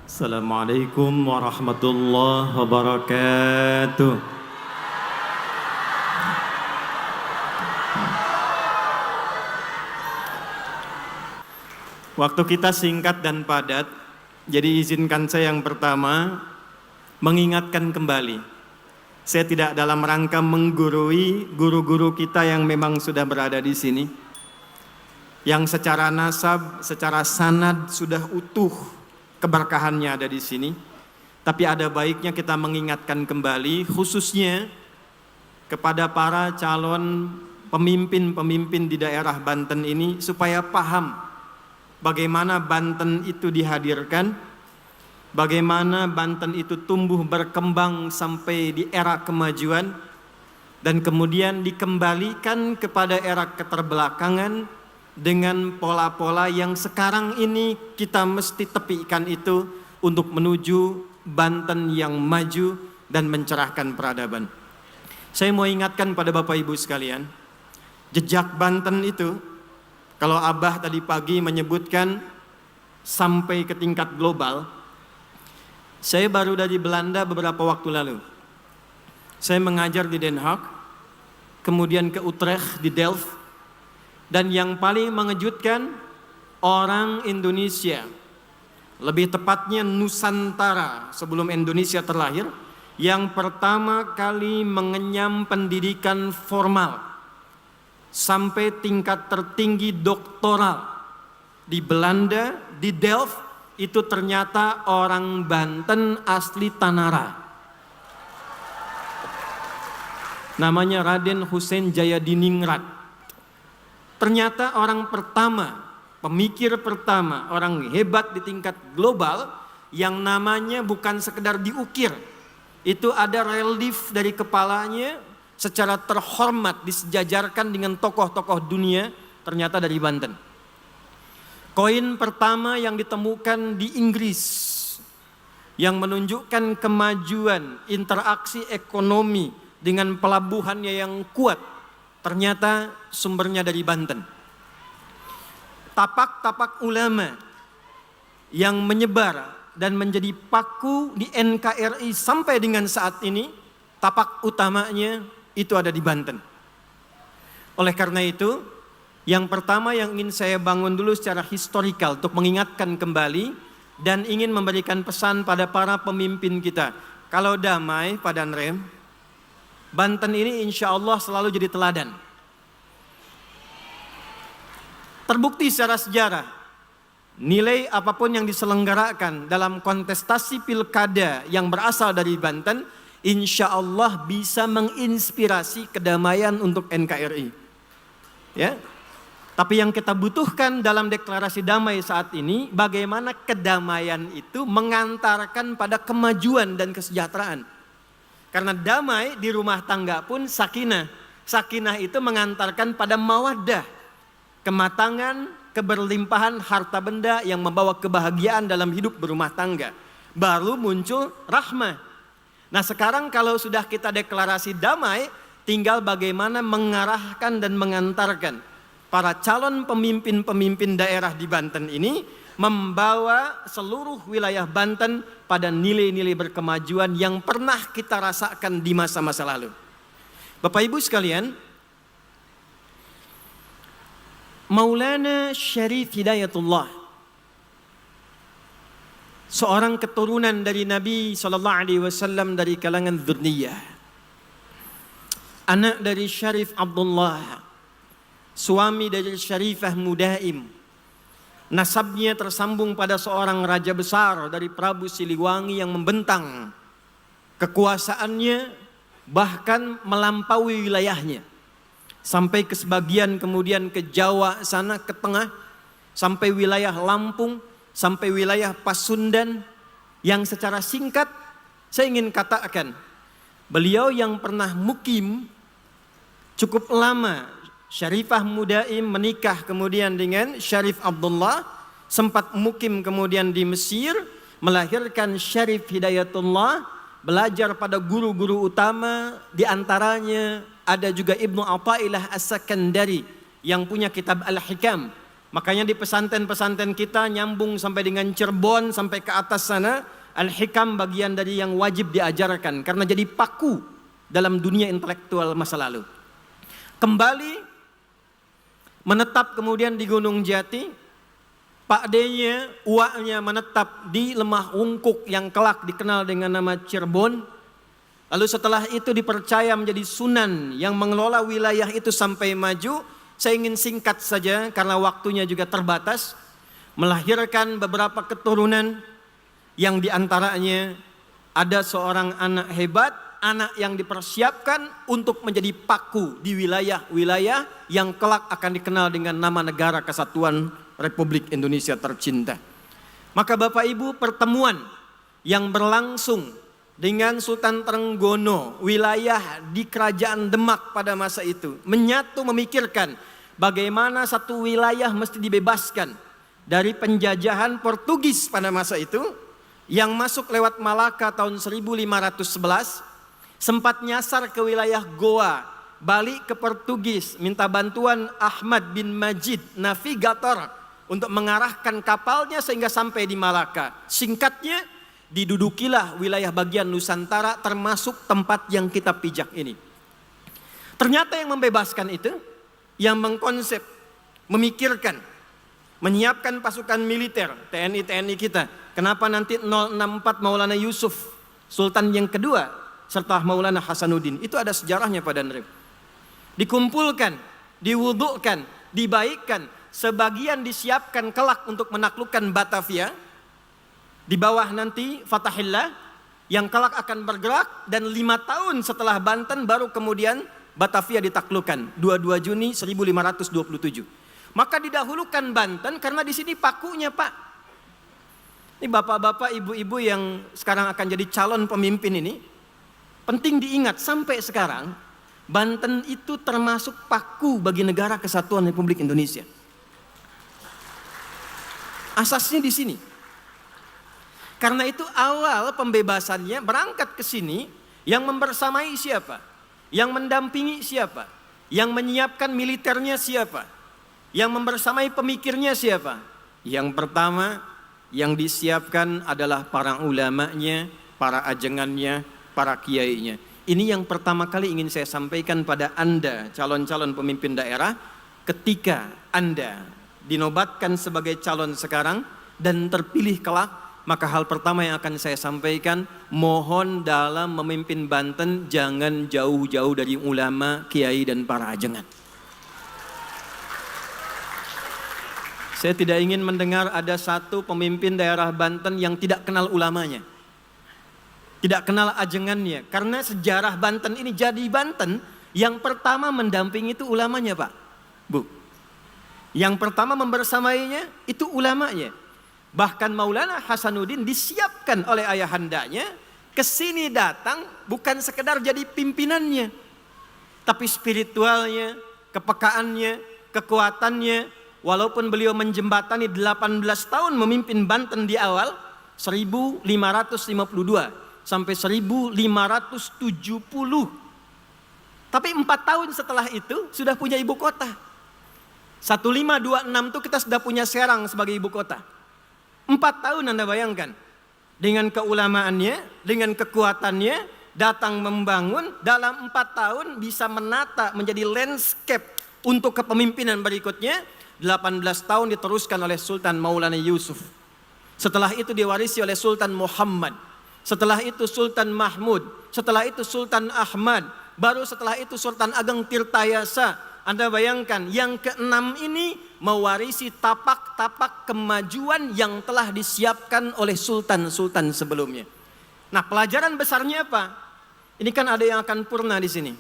Assalamualaikum warahmatullahi wabarakatuh. Waktu kita singkat dan padat, jadi izinkan saya yang pertama mengingatkan kembali. Saya tidak dalam rangka menggurui guru-guru kita yang memang sudah berada di sini, yang secara nasab, secara sanad sudah utuh keberkahannya ada di sini. Tapi ada baiknya kita mengingatkan kembali, khususnya kepada para calon pemimpin-pemimpin di daerah Banten ini, supaya paham bagaimana Banten itu dihadirkan, bagaimana Banten itu tumbuh berkembang sampai di era kemajuan, dan kemudian dikembalikan kepada era keterbelakangan dengan pola-pola yang sekarang ini kita mesti tepikan itu untuk menuju Banten yang maju dan mencerahkan peradaban. Saya mau ingatkan pada Bapak Ibu sekalian, jejak Banten itu, kalau Abah tadi pagi menyebutkan sampai ke tingkat global, saya baru dari Belanda beberapa waktu lalu. Saya mengajar di Den Haag, kemudian ke Utrecht di Delft. Dan yang paling mengejutkan, orang Indonesia, lebih tepatnya Nusantara sebelum Indonesia terlahir, yang pertama kali mengenyam pendidikan formal sampai tingkat tertinggi doktoral di Belanda, di Delft, itu ternyata orang Banten asli Tanara. Namanya Raden Hussein Jayadiningrat. Ternyata orang pertama, pemikir pertama, orang hebat di tingkat global yang namanya bukan sekedar diukir. Itu ada relief dari kepalanya secara terhormat disejajarkan dengan tokoh-tokoh dunia, ternyata dari Banten. Koin pertama yang ditemukan di Inggris yang menunjukkan kemajuan interaksi ekonomi dengan pelabuhannya yang kuat, ternyata sumbernya dari Banten. Tapak-tapak ulama yang menyebar dan menjadi paku di NKRI sampai dengan saat ini, tapak utamanya itu ada di Banten. Oleh karena itu, yang pertama yang ingin saya bangun dulu secara historikal untuk mengingatkan kembali dan ingin memberikan pesan pada para pemimpin kita. Kalau damai, Pak Danrem, Banten ini insya Allah selalu jadi teladan. Terbukti secara sejarah, nilai apapun yang diselenggarakan dalam kontestasi pilkada yang berasal dari Banten, insya Allah bisa menginspirasi kedamaian untuk NKRI. Ya, tapi yang kita butuhkan dalam deklarasi damai saat ini, bagaimana kedamaian itu mengantarkan pada kemajuan dan kesejahteraan. Karena damai di rumah tangga pun sakinah. Sakinah itu mengantarkan pada mawaddah, kematangan, keberlimpahan harta benda yang membawa kebahagiaan dalam hidup berumah tangga. Baru muncul rahmah. Nah sekarang kalau sudah kita deklarasi damai, tinggal bagaimana mengarahkan dan mengantarkan para calon pemimpin-pemimpin daerah di Banten ini membawa seluruh wilayah Banten pada nilai-nilai berkemajuan yang pernah kita rasakan di masa-masa lalu. Bapak Ibu sekalian, Maulana Syarif Hidayatullah, seorang keturunan dari Nabi SAW dari kalangan dzurriyyah, anak dari Syarif Abdullah, suami dari Syarifah Mudaim. Nasabnya tersambung pada seorang raja besar dari Prabu Siliwangi yang membentang kekuasaannya bahkan melampaui wilayahnya. Sampai ke sebagian, kemudian ke Jawa sana, ke tengah, sampai wilayah Lampung, sampai wilayah Pasundan. Yang secara singkat saya ingin katakan, beliau yang pernah mukim cukup lama, Syarifah Mudaim menikah kemudian dengan Syarif Abdullah, sempat mukim kemudian di Mesir, melahirkan Syarif Hidayatullah, belajar pada guru-guru utama, diantaranya ada juga Ibnu Athaillah As-Sakandari yang punya kitab Al-Hikam, Makanya di pesantren-pesantren kita nyambung sampai dengan Cirebon sampai ke atas sana, Al-Hikam bagian dari yang wajib diajarkan karena jadi paku dalam dunia intelektual masa lalu. Kembali menetap kemudian di Gunung Jati, Pak D-nya, uaknya menetap di Lemah Wungkuk yang kelak dikenal dengan nama Cirebon. Lalu setelah itu dipercaya menjadi sunan yang mengelola wilayah itu sampai maju. Saya ingin singkat saja karena waktunya juga terbatas. Melahirkan beberapa keturunan yang diantaranya ada seorang anak hebat, anak yang dipersiapkan untuk menjadi paku di wilayah-wilayah yang kelak akan dikenal dengan nama Negara Kesatuan Republik Indonesia tercinta. Maka Bapak Ibu, pertemuan yang berlangsung dengan Sultan Trenggono, wilayah di Kerajaan Demak pada masa itu, menyatu memikirkan bagaimana satu wilayah mesti dibebaskan dari penjajahan Portugis pada masa itu, yang masuk lewat Malaka tahun 1511, sempat nyasar ke wilayah Goa, balik ke Portugis, minta bantuan Ahmad bin Majid, navigator, untuk mengarahkan kapalnya sehingga sampai di Malaka. Singkatnya, didudukilah wilayah bagian Nusantara termasuk tempat yang kita pijak ini. Ternyata yang membebaskan itu, yang mengkonsep, memikirkan, menyiapkan pasukan militer, TNI kita. Kenapa nanti 064 Maulana Yusuf, Sultan yang kedua, serta Maulana Hasanuddin. Itu ada sejarahnya Pak Danrem. Dikumpulkan, diwudukkan, dibaikkan, sebagian disiapkan kelak untuk menaklukkan Batavia. Di bawah nanti Fatahillah yang kelak akan bergerak, dan 5 tahun setelah Banten baru kemudian Batavia ditaklukkan 22 Juni 1527. Maka didahulukan Banten karena di sini pakunya Pak. Ini bapak-bapak, ibu-ibu yang sekarang akan jadi calon pemimpin ini, penting diingat sampai sekarang Banten itu termasuk paku bagi Negara Kesatuan Republik Indonesia. Asasnya di sini. Karena itu awal pembebasannya berangkat ke sini, yang membersamai siapa? Yang mendampingi siapa? Yang menyiapkan militernya siapa? Yang membersamai pemikirnya siapa? Yang pertama yang disiapkan adalah para ulamanya, para ajengannya, para kiainya. Ini yang pertama kali ingin saya sampaikan pada Anda calon-calon pemimpin daerah, ketika Anda dinobatkan sebagai calon sekarang dan terpilih kelak, maka hal pertama yang akan saya sampaikan, mohon dalam memimpin Banten jangan jauh-jauh dari ulama, kiai dan para ajengan. Saya tidak ingin mendengar ada satu pemimpin daerah Banten yang tidak kenal ulamanya, tidak kenal ajengannya. Karena sejarah Banten ini, jadi Banten yang pertama mendampingi itu ulamanya Pak, Bu. Yang pertama membersamainya itu ulamanya. Bahkan Maulana Hasanuddin disiapkan oleh ayahandanya, kesini datang bukan sekedar jadi pimpinannya, tapi spiritualnya, kepekaannya, kekuatannya. Walaupun beliau menjembatani 18 tahun memimpin Banten di awal 1552 sampai 1570. Tapi 4 tahun setelah itu sudah punya ibu kota. 1526 itu kita sudah punya Serang sebagai ibu kota. 4 tahun Anda bayangkan. Dengan keulamaannya, dengan kekuatannya, datang membangun, dalam 4 tahun bisa menata menjadi landscape untuk kepemimpinan berikutnya. 18 tahun diteruskan oleh Sultan Maulana Yusuf. Setelah itu diwarisi oleh Sultan Muhammad. Setelah itu Sultan Mahmud. Setelah itu Sultan Ahmad. Baru setelah itu Sultan Ageng Tirtayasa. Anda bayangkan, yang ke-6 ini mewarisi tapak-tapak kemajuan yang telah disiapkan oleh sultan-sultan sebelumnya. Nah, pelajaran besarnya apa? Ini kan ada yang akan purna di sini.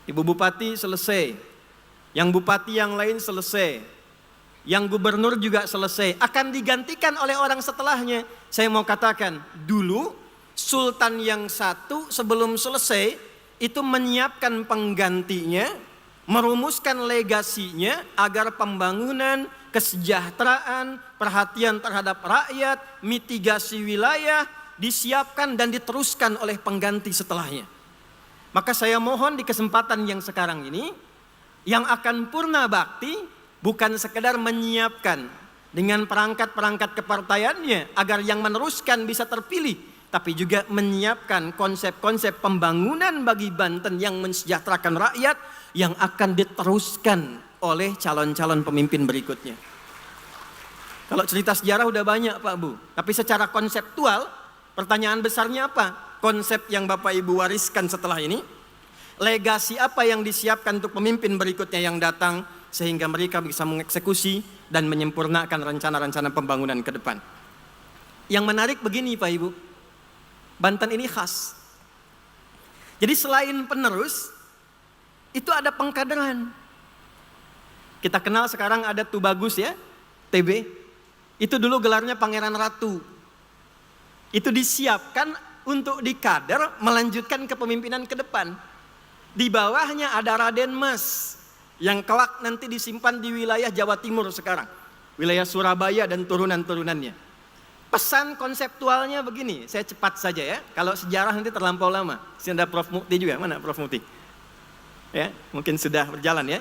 Ibu Bupati selesai. Yang bupati yang lain selesai, yang gubernur juga selesai, akan digantikan oleh orang setelahnya. Saya mau katakan, dulu sultan yang satu sebelum selesai itu menyiapkan penggantinya, merumuskan legasinya agar pembangunan, kesejahteraan, perhatian terhadap rakyat, mitigasi wilayah disiapkan dan diteruskan oleh pengganti setelahnya. Maka saya mohon di kesempatan yang sekarang ini, yang akan purna bakti Bukan sekedar menyiapkan dengan perangkat-perangkat kepartaiannya agar yang meneruskan bisa terpilih, tapi juga menyiapkan konsep-konsep pembangunan bagi Banten yang mensejahterakan rakyat yang akan diteruskan oleh calon-calon pemimpin berikutnya. Kalau cerita sejarah udah banyak Pak Bu, tapi secara konseptual pertanyaan besarnya apa? Konsep yang Bapak Ibu wariskan setelah ini, legasi apa yang disiapkan untuk pemimpin berikutnya yang datang sehingga mereka bisa mengeksekusi dan menyempurnakan rencana-rencana pembangunan ke depan. Yang menarik begini Pak Ibu, Banten ini khas. Jadi selain penerus, itu ada pengkaderan. Kita kenal sekarang ada Tubagus ya, TB. Itu dulu gelarnya Pangeran Ratu. Itu disiapkan untuk dikader melanjutkan kepemimpinan ke depan. Di bawahnya ada Raden Mas yang kelak nanti disimpan di wilayah Jawa Timur sekarang. Wilayah Surabaya dan turunan-turunannya. Pesan konseptualnya begini, saya cepat saja ya. Kalau sejarah nanti terlampau lama. Sini ada Prof. Mukti juga, mana Prof. Mukti? Ya, mungkin sudah berjalan ya.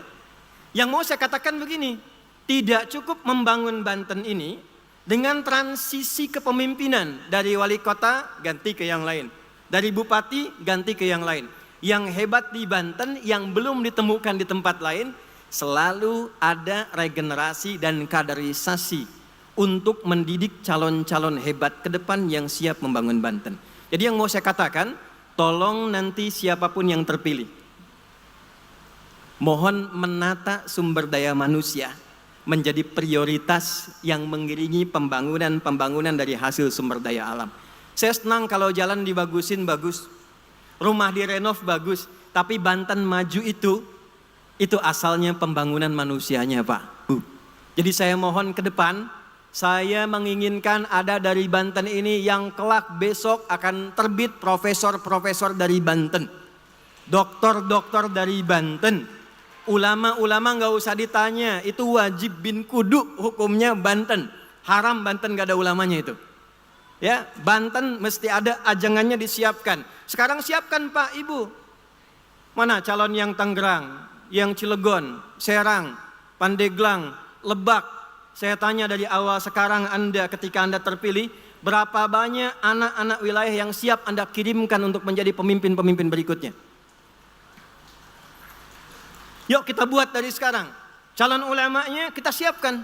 Yang mau saya katakan begini, tidak cukup membangun Banten ini dengan transisi kepemimpinan. Dari wali kota ganti ke yang lain. Dari bupati ganti ke yang lain. Yang hebat di Banten yang belum ditemukan di tempat lain, selalu ada regenerasi dan kaderisasi untuk mendidik calon-calon hebat ke depan yang siap membangun Banten. Jadi yang mau saya katakan, tolong nanti siapapun yang terpilih, mohon menata sumber daya manusia menjadi prioritas yang mengiringi pembangunan dari hasil sumber daya alam. Saya senang kalau jalan dibagusin, bagus. Rumah direnov bagus, tapi Banten maju itu asalnya pembangunan manusianya Pak Bu. Jadi saya mohon ke depan, saya menginginkan ada dari Banten ini yang kelak besok akan terbit profesor-profesor dari Banten, doktor-doktor dari Banten, ulama-ulama nggak usah ditanya, itu wajib bin kudu hukumnya Banten, haram Banten nggak ada ulamanya itu. Ya, Banten mesti ada ajangannya disiapkan. Sekarang siapkan Pak Ibu. Mana calon yang Tangerang, yang Cilegon, Serang, Pandeglang, Lebak. Saya tanya dari awal sekarang Anda ketika Anda terpilih, berapa banyak anak-anak wilayah yang siap Anda kirimkan untuk menjadi pemimpin-pemimpin berikutnya? Yuk kita buat dari sekarang. Calon ulamanya kita siapkan.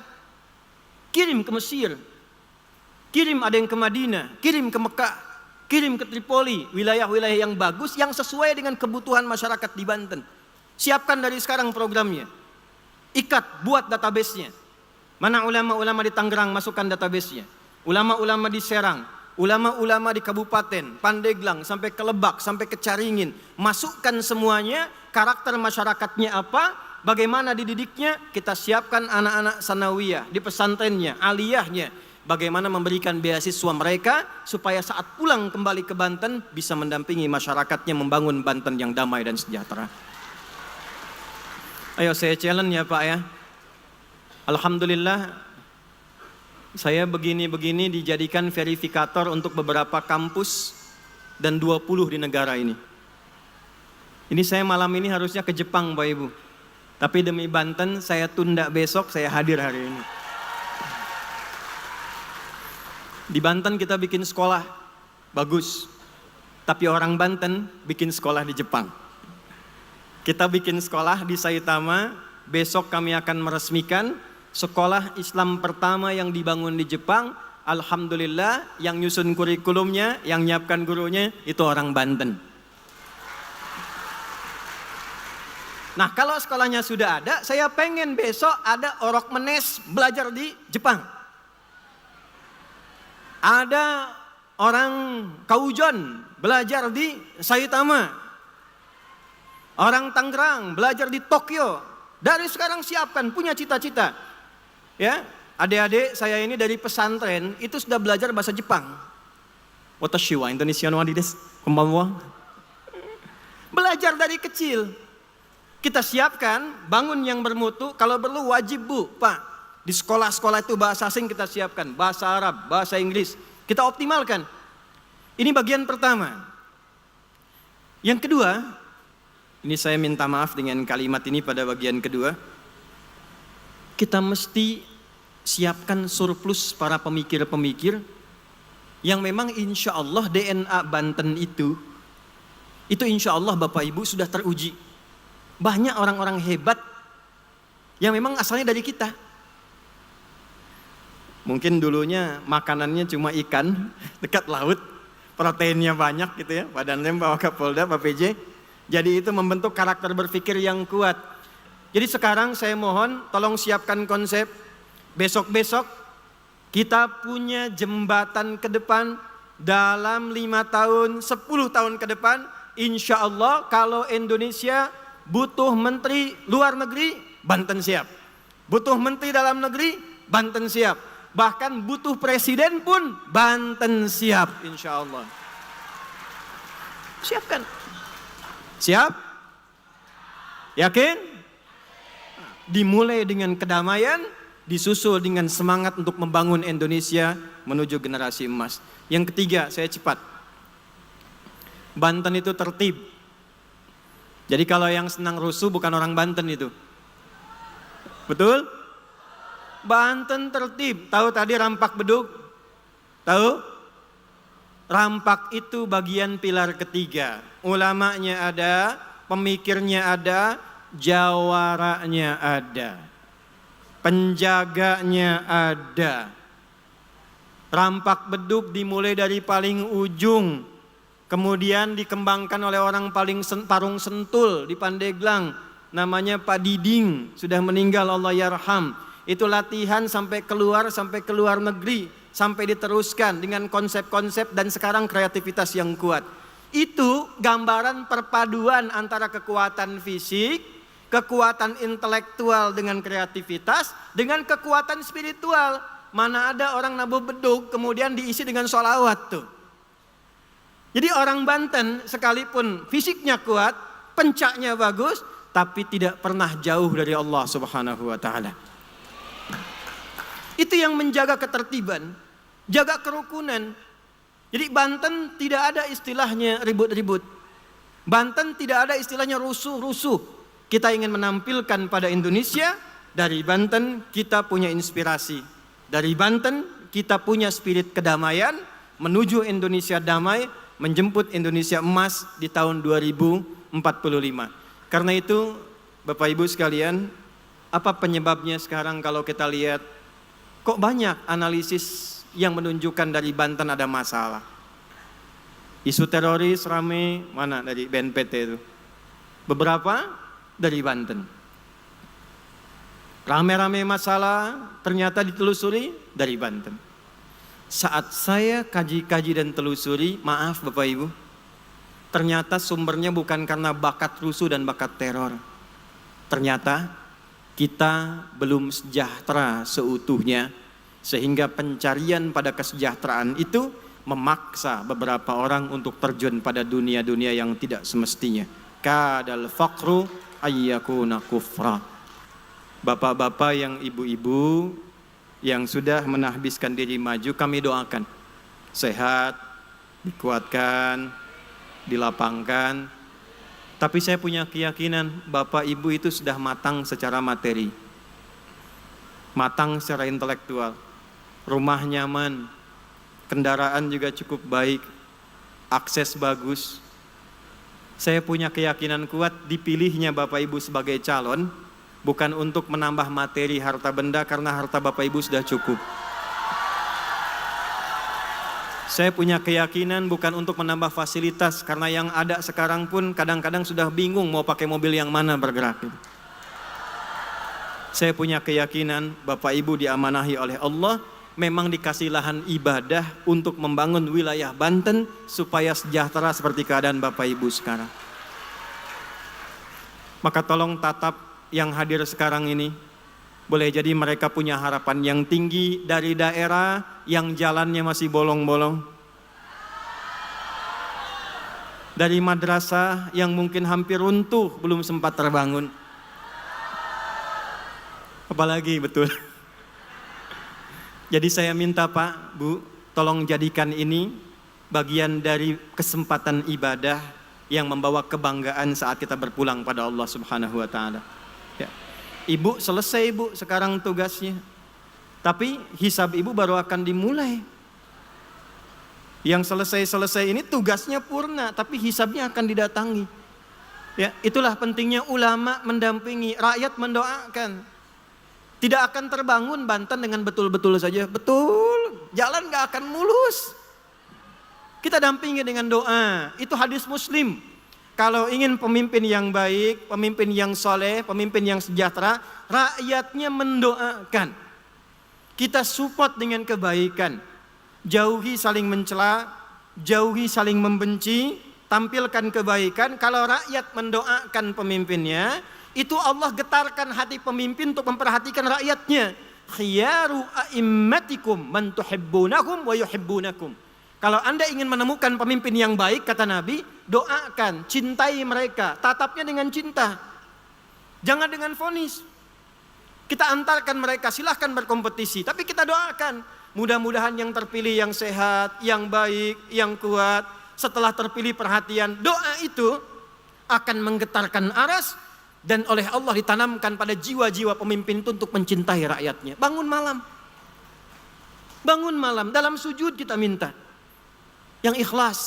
Kirim ke Mesir. Kirim ada yang ke Madinah, kirim ke Mekah, kirim ke Tripoli, wilayah-wilayah yang bagus yang sesuai dengan kebutuhan masyarakat di Banten. Siapkan dari sekarang programnya. Ikat, buat database-nya. Mana ulama-ulama di Tangerang, masukkan database-nya. Ulama-ulama di Serang, ulama-ulama di Kabupaten, Pandeglang, sampai ke Lebak, sampai ke Caringin. Masukkan semuanya, karakter masyarakatnya apa, bagaimana dididiknya, kita siapkan anak-anak sanawiyah, di pesantrennya, aliyahnya. Bagaimana memberikan beasiswa mereka supaya saat pulang kembali ke Banten bisa mendampingi masyarakatnya membangun Banten yang damai dan sejahtera. Ayo saya challenge ya Pak ya. Alhamdulillah saya begini-begini dijadikan verifikator untuk beberapa kampus dan 20 di negara ini. Ini saya malam ini harusnya ke Jepang Bapak Ibu. Tapi demi Banten saya tunda besok, saya hadir hari ini. Di Banten kita bikin sekolah, bagus. Tapi orang Banten bikin sekolah di Jepang. Kita bikin sekolah di Saitama, besok kami akan meresmikan sekolah Islam pertama yang dibangun di Jepang. Alhamdulillah yang nyusun kurikulumnya, yang nyiapkan gurunya itu orang Banten. Nah kalau sekolahnya sudah ada, saya pengen besok ada Orok Menes belajar di Jepang. Ada orang Kaujon belajar di Saitama. Orang Tangerang belajar di Tokyo. Dari sekarang siapkan, punya cita-cita. Ya, adik-adik saya ini dari pesantren itu sudah belajar bahasa Jepang. Watashi wa Indonesia no desu. Konbanwa. Belajar dari kecil. Kita siapkan, bangun yang bermutu, kalau perlu wajib Bu, Pak. Di sekolah-sekolah itu bahasa asing kita siapkan, bahasa Arab, bahasa Inggris, kita optimalkan. Ini bagian pertama. Yang kedua, ini saya minta maaf dengan kalimat ini pada bagian kedua. kita mesti siapkan surplus para pemikir-pemikir yang memang insya Allah DNA Banten itu insya Allah Bapak Ibu sudah teruji. Banyak orang-orang hebat yang memang asalnya dari kita. Mungkin dulunya makanannya cuma ikan dekat laut, proteinnya banyak gitu ya, Pak Danrem, Pak Wakapolda, Pak PJ. Jadi itu membentuk karakter berpikir yang kuat. Jadi sekarang saya mohon tolong siapkan konsep. Besok-besok kita punya jembatan ke depan dalam 5 tahun, 10 tahun ke depan. Insya Allah kalau Indonesia butuh menteri luar negeri, Banten siap. Butuh menteri dalam negeri, Banten siap. Bahkan butuh presiden pun, Banten siap insya Allah. Siapkan. Siap? Yakin? Dimulai dengan kedamaian, disusul dengan semangat untuk membangun Indonesia menuju generasi emas. Yang ketiga, saya cepat. Banten itu tertib. Jadi kalau yang senang rusuh bukan orang Banten itu. Betul? Banten tertib. Tahu tadi rampak beduk? Tahu? Rampak itu bagian pilar ketiga. Ulamanya ada, pemikirnya ada, jawaranya ada, penjaganya ada. Rampak beduk dimulai dari paling ujung, kemudian dikembangkan oleh orang paling parung sentul di Pandeglang, namanya Pak Diding, sudah meninggal Allah yarham. Itu latihan sampai keluar negeri, sampai diteruskan dengan konsep-konsep dan sekarang kreativitas yang kuat. Itu gambaran perpaduan antara kekuatan fisik, kekuatan intelektual dengan kreativitas, dengan kekuatan spiritual. Mana ada orang nabuh beduk kemudian diisi dengan sholawat tuh. Jadi orang Banten sekalipun fisiknya kuat, pencaknya bagus, tapi tidak pernah jauh dari Allah Subhanahu wa Ta'ala. Itu yang menjaga ketertiban, jaga kerukunan. Jadi Banten tidak ada istilahnya ribut-ribut. Banten tidak ada istilahnya rusuh-rusuh. Kita ingin menampilkan pada Indonesia, dari Banten kita punya inspirasi. Dari Banten kita punya spirit kedamaian, menuju Indonesia damai, menjemput Indonesia emas di tahun 2045. Karena itu Bapak Ibu sekalian, apa penyebabnya sekarang kalau kita lihat, kok banyak analisis yang menunjukkan dari Banten ada masalah. Isu teroris rame, mana dari BNPT itu? Beberapa dari Banten. Rame-rame masalah ternyata ditelusuri dari Banten. Saat saya kaji-kaji dan telusuri, maaf Bapak Ibu, ternyata sumbernya bukan karena bakat rusuh dan bakat teror. Ternyata kita belum sejahtera seutuhnya, sehingga pencarian pada kesejahteraan itu memaksa beberapa orang untuk terjun pada dunia-dunia yang tidak semestinya. Kadal faqru ayyakuna kufra. Bapak-bapak yang ibu-ibu yang sudah menahbiskan diri maju, kami doakan sehat, dikuatkan, dilapangkan. Tapi saya punya keyakinan Bapak Ibu itu sudah matang secara materi, matang secara intelektual, rumah nyaman, kendaraan juga cukup baik, akses bagus. Saya punya keyakinan kuat dipilihnya Bapak Ibu sebagai calon bukan untuk menambah materi harta benda, karena harta Bapak Ibu sudah cukup. Saya punya keyakinan bukan untuk menambah fasilitas, karena yang ada sekarang pun kadang-kadang sudah bingung mau pakai mobil yang mana bergerak. Saya punya keyakinan Bapak Ibu diamanahi oleh Allah, memang dikasih lahan ibadah untuk membangun wilayah Banten supaya sejahtera seperti keadaan Bapak Ibu sekarang. Maka tolong tatap yang hadir sekarang ini, boleh jadi mereka punya harapan yang tinggi dari daerah yang jalannya masih bolong-bolong, dari madrasah yang mungkin hampir runtuh belum sempat terbangun, apalagi betul. Jadi saya minta Pak, Bu, tolong jadikan ini bagian dari kesempatan ibadah yang membawa kebanggaan saat kita berpulang pada Allah Subhanahu wa Ta'ala. Ya. Ibu selesai ibu sekarang tugasnya. Tapi hisab ibu baru akan dimulai. Yang selesai-selesai ini tugasnya purna, tapi hisabnya akan didatangi. Ya, itulah pentingnya ulama mendampingi, rakyat mendoakan. Tidak akan terbangun Banten dengan betul-betul saja. Betul, jalan gak akan mulus. Kita dampingi dengan doa. Itu hadis Muslim. Kalau ingin pemimpin yang baik, pemimpin yang soleh, pemimpin yang sejahtera, rakyatnya mendoakan. Kita support dengan kebaikan. Jauhi saling mencela, jauhi saling membenci, tampilkan kebaikan. Kalau rakyat mendoakan pemimpinnya, itu Allah getarkan hati pemimpin untuk memperhatikan rakyatnya. Khiyaru a'immatikum man tuhibbunahum wa yuhibbunakum. Kalau Anda ingin menemukan pemimpin yang baik, kata Nabi, doakan, cintai mereka, tatapnya dengan cinta. Jangan dengan vonis. Kita antarkan mereka, silahkan berkompetisi, tapi kita doakan. Mudah-mudahan yang terpilih yang sehat, yang baik, yang kuat. Setelah terpilih perhatian, doa itu akan menggetarkan aras. Dan oleh Allah ditanamkan pada jiwa-jiwa pemimpin itu untuk mencintai rakyatnya. Bangun malam. Bangun malam, dalam sujud kita minta. Yang ikhlas.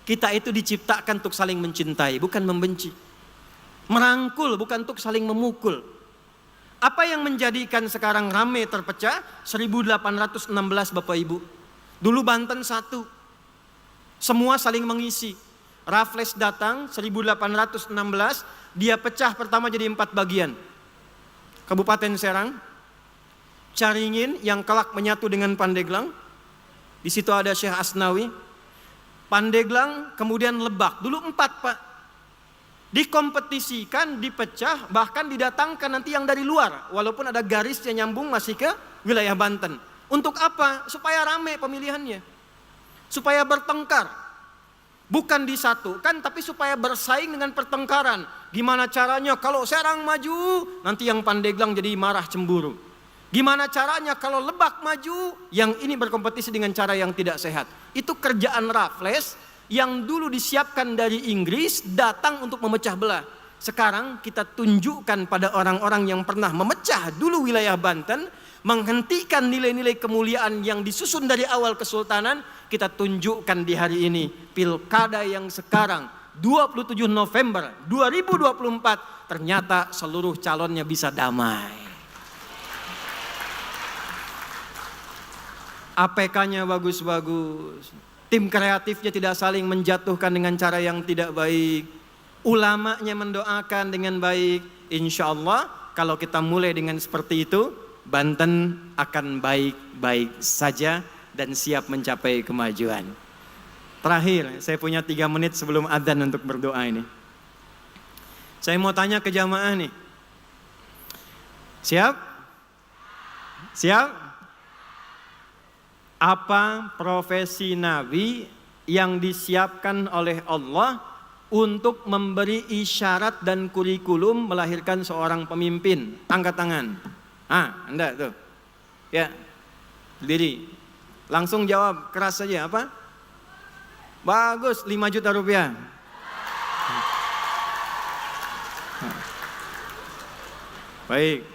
Kita itu diciptakan untuk saling mencintai, bukan membenci. Merangkul, bukan untuk saling memukul. Apa yang menjadikan sekarang rame terpecah? 1816 Bapak Ibu. Dulu Banten satu. Semua saling mengisi. Raffles datang 1816, dia pecah pertama jadi 4 bagian. Kabupaten Serang, Caringin yang kelak menyatu dengan Pandeglang. Di situ ada Syekh Asnawi. Pandeglang, kemudian Lebak. Dulu 4 Pak. Dikompetisikan, dipecah, bahkan didatangkan nanti yang dari luar. Walaupun ada garisnya nyambung masih ke wilayah Banten. Untuk apa? Supaya rame pemilihannya. Supaya bertengkar. Bukan disatukan, tapi supaya bersaing dengan pertengkaran. Gimana caranya kalau Serang maju, nanti yang Pandeglang jadi marah cemburu. Gimana caranya kalau Lebak maju, yang ini berkompetisi dengan cara yang tidak sehat. Itu kerjaan Raffles yang dulu disiapkan dari Inggris datang untuk memecah belah. Sekarang kita tunjukkan pada orang-orang yang pernah memecah dulu wilayah Banten, menghentikan nilai-nilai kemuliaan yang disusun dari awal kesultanan, kita tunjukkan di hari ini. Pilkada yang sekarang 27 November 2024 ternyata seluruh calonnya bisa damai. APK-nya bagus-bagus. Tim kreatifnya tidak saling menjatuhkan dengan cara yang tidak baik. Ulamanya mendoakan dengan baik. Insya Allah kalau kita mulai dengan seperti itu, Banten akan baik-baik saja dan siap mencapai kemajuan. Terakhir, saya punya 3 menit sebelum adzan untuk berdoa ini. Saya mau tanya ke jamaah nih. Siap? Siap? Apa profesi Nabi yang disiapkan oleh Allah untuk memberi isyarat dan kurikulum melahirkan seorang pemimpin? Angkat tangan. Anda tuh. Ya. Berdiri. Langsung jawab keras saja. Apa? Bagus, 5 juta rupiah. Baik.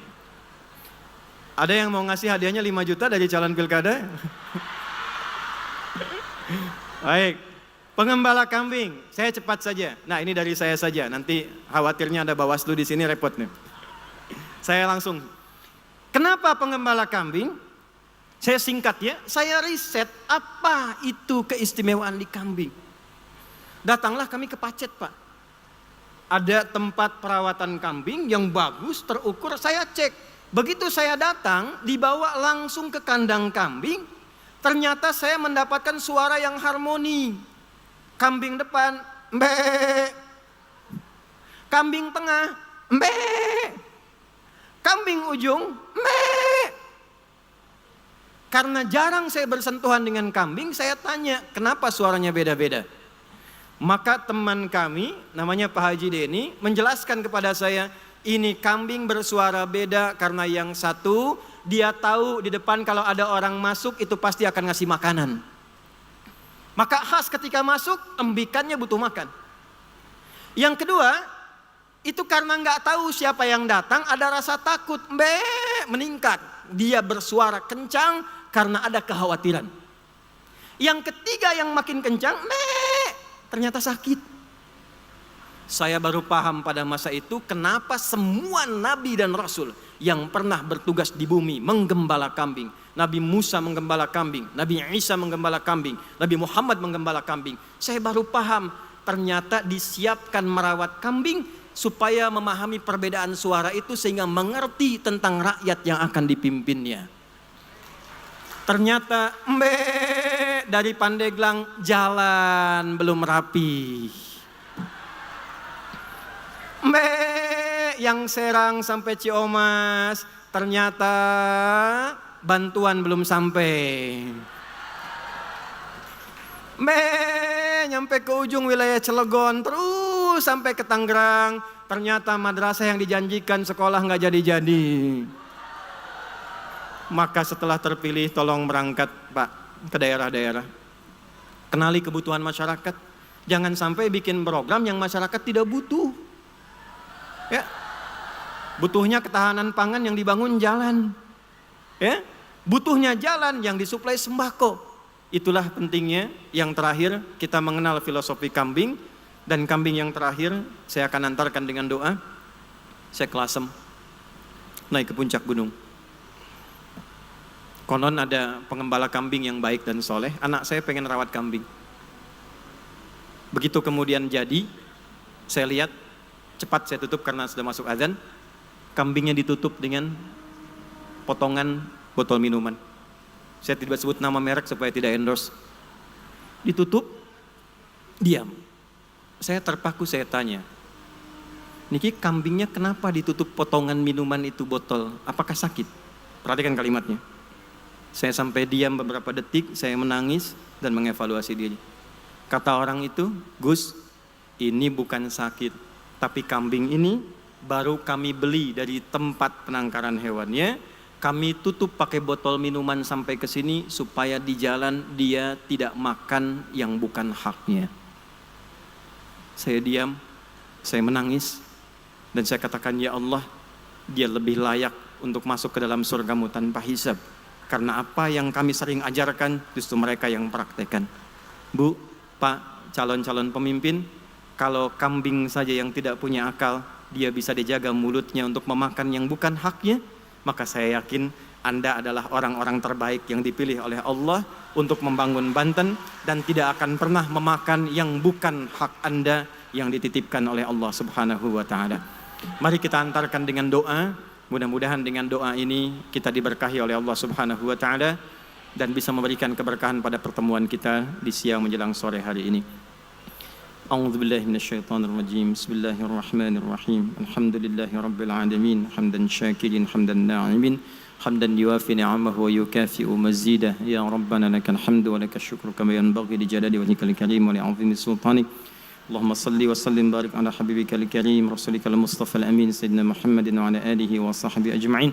Ada yang mau ngasih hadiahnya 5 juta dari calon pilkada? Baik. Pengembala kambing, saya cepat saja. Nah, ini dari saya saja. Nanti khawatirnya ada Bawaslu di sini repot nih. Saya langsung. Kenapa pengembala kambing? Saya singkat ya. Saya riset apa itu keistimewaan di kambing. Datanglah kami ke Pacet, Pak. Ada tempat perawatan kambing yang bagus, terukur. Saya cek. Begitu saya datang, dibawa langsung ke kandang kambing. Ternyata saya mendapatkan suara yang harmoni. Kambing depan, mbe. Kambing tengah, mbe. Kambing ujung, mbe. Karena jarang saya bersentuhan dengan kambing, saya tanya, kenapa suaranya beda-beda? Maka teman kami, namanya Pak Haji Deni, menjelaskan kepada saya, ini kambing bersuara beda karena yang satu, dia tahu di depan kalau ada orang masuk itu pasti akan ngasih makanan. Maka khas ketika masuk, embikannya butuh makan. Yang kedua, Itu karena nggak tahu siapa yang datang, ada rasa takut, meningkat. Dia bersuara kencang karena ada kekhawatiran. Yang ketiga yang makin kencang, ternyata sakit. Saya baru paham pada masa itu kenapa semua nabi dan rasul yang pernah bertugas di bumi menggembala kambing. Nabi Musa menggembala kambing, Nabi Isa menggembala kambing, Nabi Muhammad menggembala kambing. Saya baru paham ternyata disiapkan merawat kambing supaya memahami perbedaan suara itu sehingga mengerti tentang rakyat yang akan dipimpinnya. Ternyata dari Pandeglang jalan belum rapi. Yang Serang sampai Ciomas ternyata bantuan belum sampai. Nyampe ke ujung wilayah Cilegon terus sampai ke Tangerang, ternyata madrasah yang dijanjikan sekolah nggak jadi-jadi. Maka setelah terpilih tolong berangkat Pak ke daerah-daerah, kenali kebutuhan masyarakat. Jangan sampai bikin program yang masyarakat tidak butuh. Ya, butuhnya ketahanan pangan yang dibangun jalan. Ya, butuhnya jalan yang disuplai sembako. Itulah pentingnya. Yang terakhir kita mengenal filosofi kambing. Dan kambing yang terakhir saya akan antarkan dengan doa. Saya ke Lasem, naik ke puncak gunung. Konon ada pengembala kambing yang baik dan soleh. Anak saya pengen rawat kambing. Begitu kemudian jadi, saya lihat, cepat saya tutup karena sudah masuk azan. Kambingnya ditutup dengan potongan botol minuman. Saya tidak sebut nama merek supaya tidak endorse. Ditutup, diam. Saya terpaku, saya tanya, niki kambingnya kenapa ditutup potongan minuman itu botol? Apakah sakit? Perhatikan kalimatnya. Saya sampai diam beberapa detik, saya menangis dan mengevaluasi diri. Kata orang itu, Gus, ini bukan sakit. Tapi kambing ini baru kami beli dari tempat penangkaran hewannya. Kami tutup pakai botol minuman sampai ke sini supaya di jalan dia tidak makan yang bukan haknya. Saya diam, saya menangis dan saya katakan, ya Allah, dia lebih layak untuk masuk ke dalam surgamu tanpa hisab. Karena apa yang kami sering ajarkan justru mereka yang praktekkan. Bu, Pak, calon-calon pemimpin, kalau kambing saja yang tidak punya akal, dia bisa dijaga mulutnya untuk memakan yang bukan haknya, maka saya yakin Anda adalah orang-orang terbaik yang dipilih oleh Allah untuk membangun Banten dan tidak akan pernah memakan yang bukan hak Anda yang dititipkan oleh Allah Subhanahu wa Ta'ala. Mari kita antarkan dengan doa. Mudah-mudahan dengan doa ini kita diberkahi oleh Allah Subhanahu wa Ta'ala dan bisa memberikan keberkahan pada pertemuan kita di siang menjelang sore hari ini. A'udzu billahi minasyaitonir rajim. Bismillahirrahmanirrahim. Alhamdulillahi rabbil alamin. Hamdan syakirin, hamdan na'imin, hamdan yuwafi ni'amahu wa yukafi'u mazidah. Ya Rabbana lakal hamdu wa lakal syukru kama yanbaghi li jalali wajhikal karim wa li 'azimi sultanik. Allahumma salli wa sallim barik ala habibikal karim rasulikal mustafa al-amin sayyidina Muhammadin wa ala alihi wa sahbihi ajma'in.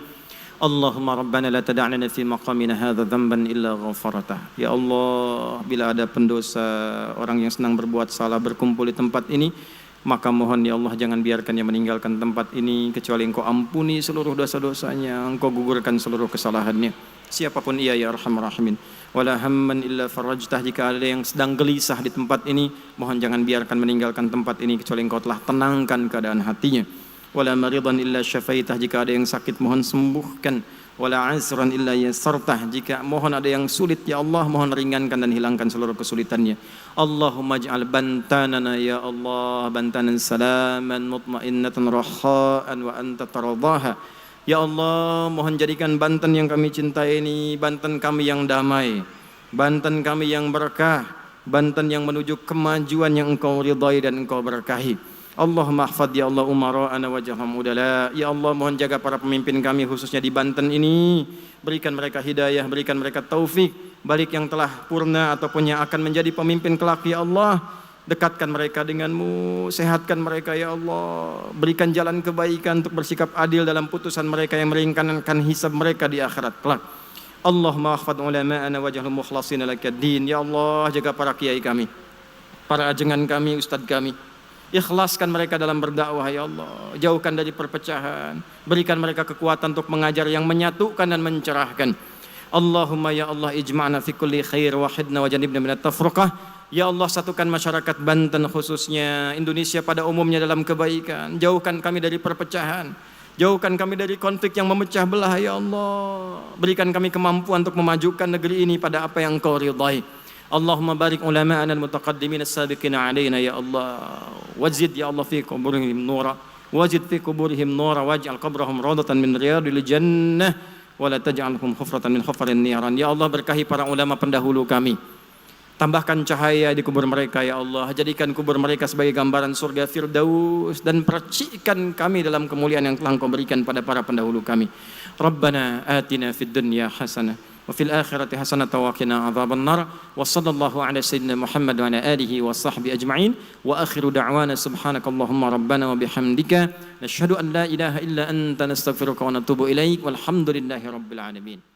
Allahumma rabbana la tada'lana fi maqamina hadha dhanban illa ghafaratah. Ya Allah, bila ada pendosa, orang yang senang berbuat salah berkumpul di tempat ini, maka mohon ya Allah jangan biarkan dia meninggalkan tempat ini kecuali Engkau ampuni seluruh dosa-dosanya, Engkau gugurkan seluruh kesalahannya. Siapapun ia ya arhamar rahimin. Wala hamman illa farajtah, jika ada yang sedang gelisah di tempat ini, mohon jangan biarkan meninggalkan tempat ini kecuali Engkau telah tenangkan keadaan hatinya. Wala maridan illa syafaitah, jika ada yang sakit mohon sembuhkan. Wala asran illa yassartah, jika mohon ada yang sulit ya Allah mohon ringankan dan hilangkan seluruh kesulitannya. Allahumma ij'al bantanana ya Allah bantanan salaman mutmainnatan rakha'an wa anta taradaha. Ya Allah, mohon jadikan Banten yang kami cintai ini Banten kami yang damai, Banten kami yang berkah, Banten yang menuju kemajuan yang Engkau ridhai dan Engkau berkahi. Allahumma ahfadz ya Allah umara'ana wajhahum udala. Ya Allah, mohon jaga para pemimpin kami khususnya di Banten ini. Berikan mereka hidayah, berikan mereka taufik, balik yang telah purna ataupun yang akan menjadi pemimpin kelak ya Allah. Dekatkan mereka denganmu, sehatkan mereka ya Allah. Berikan jalan kebaikan untuk bersikap adil dalam putusan mereka yang meringankan hisab mereka di akhirat kelak. Allahumma ahfadz ulama'ana waj'alhum mukhlashina lakad-din. Ya Allah, jaga para kiai kami, para ajengan kami, ustadz kami, Ikhlaskan mereka dalam berdakwah ya Allah. Jauhkan dari perpecahan. Berikan mereka kekuatan untuk mengajar yang menyatukan dan mencerahkan. Allahumma ya Allah ijma'na fi kulli khair wahidna wa janibna minat tafruqah. Ya Allah satukan masyarakat Banten khususnya Indonesia pada umumnya dalam kebaikan. Jauhkan kami dari perpecahan. Jauhkan kami dari konflik yang memecah belah ya Allah. Berikan kami kemampuan untuk memajukan negeri ini pada apa yang Kau ridhai. Allahumma barik ulama'ana al-mutaqaddimin as-sabiqina alaina ya Allah. Wazid ya Allah fi kuburihim nura. Wazid fi kuburihim nura waj'al qabrahum rawdatan min riyadil jannah wa la taj'alhum khufratan min khufarin niran. Ya Allah berkahi para ulama pendahulu kami. Tambahkan cahaya di kubur mereka ya Allah. Jadikan kubur mereka sebagai gambaran surga Firdaus dan percikan kami dalam kemuliaan yang telah Engkau berikan pada para pendahulu kami. Rabbana atina fid dunya hasanah wa fil akhirati hasanatan wa qina adzabannar. Wa sallallahu ala sayyidina Muhammad wa ala alihi wa sahbihi ajma'in. Wa akhiru da'wana subhanakallahumma rabbana wa bihamdika nashhadu an la ilaha illa anta nastaghfiruka wa natubu ilaik. Walhamdulillahi rabbil alamin.